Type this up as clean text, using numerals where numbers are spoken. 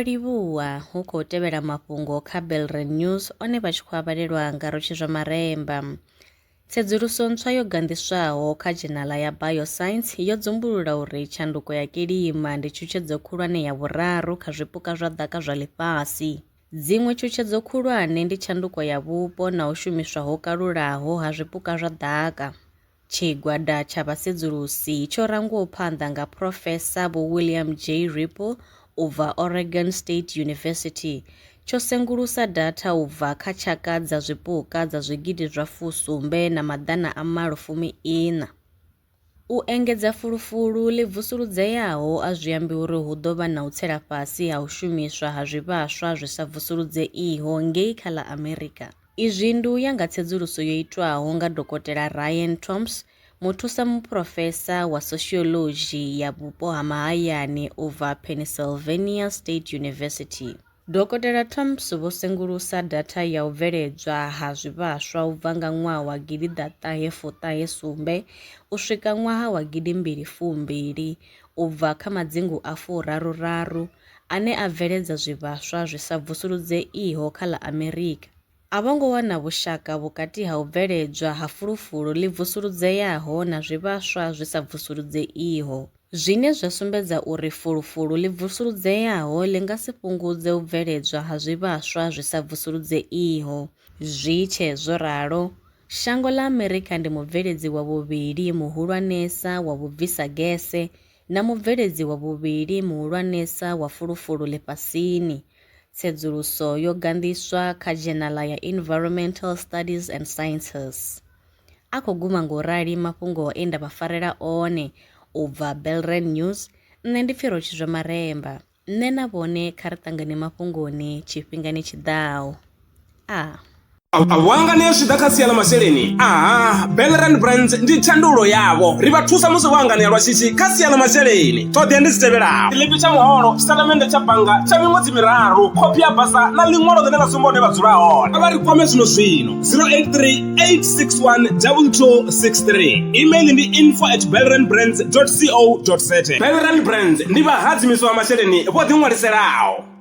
Livhuwa hu khou tevhela mafhungo kha Belren News one vha tshi khou avhalelwa nga Rotshizwa Maremba. Tsedzuluso ntswa yo gandiswaho kha dzhenala ya Bioscience yo dzumbulula uri tshanduko ya kilima ndi tshutshedzo khulwane ya vhuraru kha zwipuka zwa ḓaka zwa ḽifhasi. Dziṅwe tshutshedzo khulwane ndi tshanduko ya vhupo na u shumiswa ho kalulaho ha zwipuka zwa ḓaka. Tshigwada tsha vhasedzulusi tsho rangiwaho phanḓa nga Profesa Vho William J. Ripple u bva Oregon State University tsho sengulusa data u bva kha tshaka dza zwipuka dza zwigidi zwa fusumbe na maḓana a malo fumi ina. U engedza fulufulu ḽi vusuludzeaho a zwi ambi uri hu ḓo vha na u tsela fhasi ha u shumiswa ha zwivhaswa zwi sa vusuludzeiho ngei kha ḽa Amerika. Izwi ndi u ya nga tsedzuluso yo itwaho nga Dokotela Ryan Thoms, muthusa muprofesa wa sociology ya vhupo ha mahayani u bva Pennsylvania State University. Dokotela Thoms vho sengulusa data ya u bveledzwa ha zwivhaswa u bva nga ṅwaha wa gidi ḓaṱahe sumbe u swika ṅwaha wa gidi mbili fumbili u bva kha madzingu a furaru ane a bveledza zwivhaswa zwi sa vusuludzeiho kha ḽa Amerika. A vho ngo wana vhushaka vhukati ha u bveledzwa ha fulufulu ḽi vusuludzeaho na zwivhaswa zwi sa vusuludzeiho, zwine zwa sumbedza uri fulufulu ḽi vusuludzeaho ḽi nga si fhungudze u bveledzwa ha zwivhaswa zwi sa vusuludzeiho. Zwi tshe zwo ralo, shango ḽa Amerika ndi mubveledzi wa vhuvhili muhulwanesa wa vhubvisa gese na mubveledzi wa vhuvhili muhulwanesa wa fulufulu ḽifhasini. Tsedzuluso yo gandiswa kha dzhenala ya Environmental Studies and Sciences. A khou guma ngaurali mafhungo e nda vha farela one u bva Belren News, nṋe ndi pfi Rotshizwa Maremba. Nṋe na vhone kha ri ṱangane mafhungoni tshifhingani tshiḓaho. Wanga zwi ḓa kha sia ḽa masheleni, Belren Brands ndi thandulo yavho. Ri vha thusa musi wanganea lwa shishi kha sia ḽa masheleni. Ṱhoḓea ndi dzi tevhelaho: tshiḽipi tsha muholo, tshitatamennde tsha bannga tsha miṅwedzi miraru, khophi ya basa na ḽiṅwalo ḽine ḽa sumba hune vha dzula hone. Vha ri kwame zwino 083 861 2263. Email ndi info@belrenbrands.co.za. Belren Brands ndi vhahadzimiswa wa masheleni vho ḓi ṅwaliselaho.